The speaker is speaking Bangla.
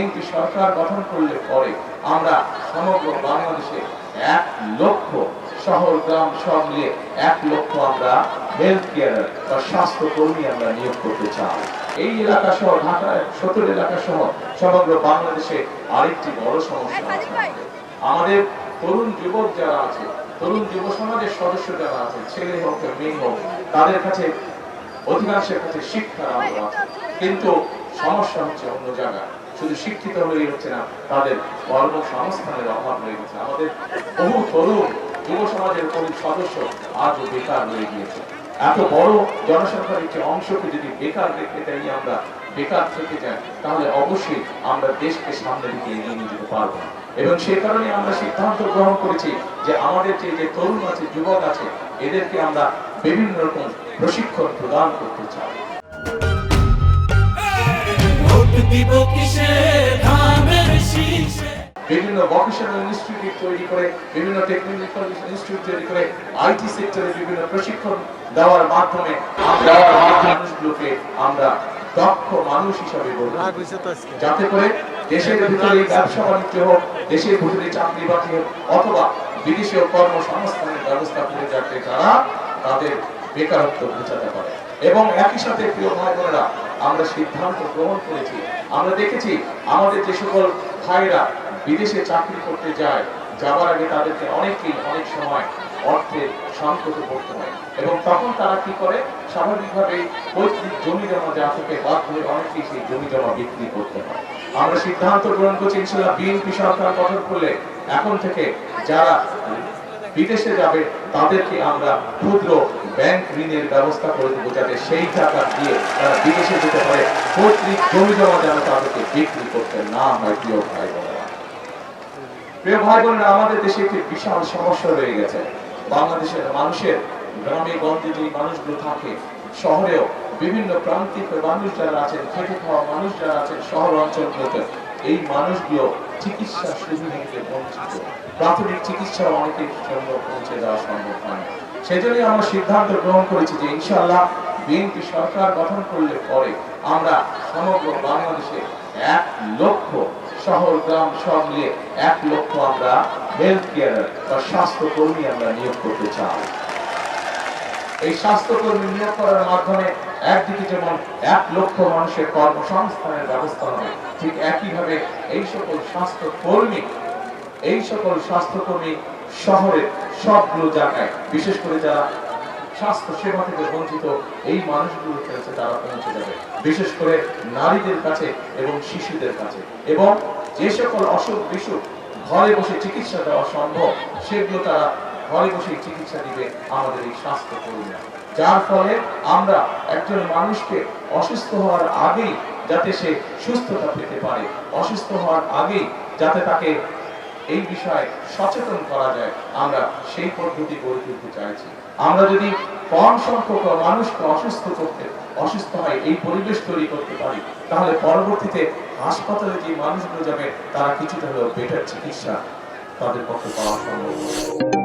বিএনপি সরকার গঠন করলে পরে আমরা সমগ্র বাংলাদেশে 1 লক্ষ শহর গ্রাম সব মিলিয়ে 1 লক্ষ আমরা হেলথ কেয়ার বা স্বাস্থ্য কর্মী আমরা নিয়োগ করতে চাই। এই এলাকা সহ ঢাকায় 17 এলাকা সহ সমগ্র বাংলাদেশে আরেকটি বড় সমস্যা আছে। আমাদের তরুণ যুবক যারা আছে, তরুণ যুব সমাজের সদস্য যারা আছে, ছেলে হোক মেয়ে হোক, তাদের কাছে অধিকাংশের কাছে শিক্ষার আলো আছে, কিন্তু সমস্যা হচ্ছে অন্য জায়গায়। শুধু শিক্ষিত হলেই হচ্ছে না, তাদের কর্মসংস্থানের অভাব হয়ে গেছে। আমাদের বহু তরুণ যুব সমাজের কোন সদস্য আজও বেকার হয়ে গিয়েছে। এত বড় জনসংখ্যার একটি অংশকে যদি বেকার রেখে দেয়, আমরা বেকার থেকে যাই, তাহলে অবশ্যই আমরা দেশকে সামনের দিকে এগিয়ে নিয়ে যেতে পারবো না। এবং সে কারণে আমরা সিদ্ধান্ত গ্রহণ করেছি যে আমাদের যে তরুণ আছে, যুবক আছে, এদেরকে আমরা বিভিন্ন রকম প্রশিক্ষণ প্রদান করতে চাই। বিভিন্ন ভোকেশনাল ইনস্টিটিউট তৈরি করে, বিভিন্ন টেকনিক্যাল ইনস্টিটিউট তৈরি করে, আইটি সেক্টরে বিভিন্ন প্রশিক্ষণ দেওয়ার মাধ্যমে মানুষগুলোকে আমরা দক্ষ মানুষ হিসাবে গড়ব, যাতে করে দেশের ভিতরে ব্যবসা বাণিজ্য হোক, দেশের ভিতরে চাকরি বাকরি হোক, অথবা বিদেশীয় কর্মসংস্থানের ব্যবস্থা করে যাতে তারা তাদের বেকারত্ব ঘোচাতে পারে। এবং একই সাথে প্রিয় ভাই বোনেরা, আমরা সিদ্ধান্ত গ্রহণ করেছি, আমরা দেখেছি আমাদের যে সকল ভাইরা বিদেশে চাকরি করতে যায়, যাবার আগে তাদেরকে অনেক সময় অর্থের সংকটে পড়তে হয়, এবং তখন তারা কি করে, স্বাভাবিকভাবে পৈতৃক জমি জমা যা থেকে বাদ হয়ে অনেকেই সেই জমি জমা বিক্রি করতে হয়। আমরা সিদ্ধান্ত গ্রহণ করছি, ইনশাআল্লাহ বিএনপি সরকার গঠন করলে এখন থেকে যারা বিদেশে যাবে তাদেরকে আমরা ক্ষুদ্র ব্যাংক ঋণের ব্যবস্থা করে দেবো, যাতে সেই টাকা দিয়ে তারা বিদেশে যেতে পারে, পৈতৃক জমি জমা যেন তাদেরকে বিক্রি করতে না হয়। প্রিয় ভাই বোনেরা, আমাদের দেশে একটি বিশাল সমস্যা রয়ে গেছে। বাংলাদেশের মানুষের গ্রামে গঞ্জে যে মানুষগুলো থাকে, শহরেও বিভিন্ন প্রান্তিক মানুষ যারা আছেন, খেটে খাওয়া মানুষ যারা আছেন শহর অঞ্চলগুলোতে, এই মানুষগুলো চিকিৎসা সুবিধা থেকে বঞ্চিত। প্রাথমিক চিকিৎসা অনেকের জন্য পৌঁছে দেওয়া সম্ভব হয় না। সেজন্যই আমরা সিদ্ধান্ত গ্রহণ করেছি যে ইনশাআল্লাহ বিএনপি সরকার গঠন করলে পরে আমরা সমগ্র বাংলাদেশে 1 লক্ষ শহর গ্রাম সব মিলিয়ে 1 লক্ষ আমরা হেলথ কেয়ার বা স্বাস্থ্য কর্মী আমরা নিয়োগ করতে চাই। এই স্বাস্থ্যকর্মী নিয়োগ করার মাধ্যমে একদিকে যেমন 1 লক্ষ মানুষের কর্মসংস্থানের ব্যবস্থা হবে, ঠিক একইভাবে এই সকল স্বাস্থ্যকর্মী শহরের সবগুলো জায়গায়, বিশেষ করে যারা স্বাস্থ্য সেবা থেকে বঞ্চিত এই মানুষগুলোর কাছে তারা পৌঁছে যাবে, বিশেষ করে নারীদের কাছে এবং শিশুদের কাছে। এবং যে সকল অসুখ বিসুখ ঘরে বসে চিকিৎসা দেওয়া সম্ভব, সেগুলো তারা ঘরে বসে চিকিৎসা দিবে আমাদের এই স্বাস্থ্য কর্মীরা, যার ফলে আমরা একজন মানুষকে অসুস্থ হওয়ার আগেই যাতে সে সুস্থতা পেতে পারে, অসুস্থ হওয়ার আগেই যাতে তাকে এই বিষয়ে সচেতন করা যায়, আমরা সেই পদ্ধতি গড়ে তুলতে চাইছি। আমরা যদি কম সংখ্যক মানুষকে অসুস্থ হয় এই পরিবেশ তৈরি করতে পারি, তাহলে পরবর্তীতে হাসপাতালে যে মানুষগুলো যাবে তারা কিছুটা হলেও বেটার চিকিৎসা তাদের পক্ষে পাওয়া সম্ভব।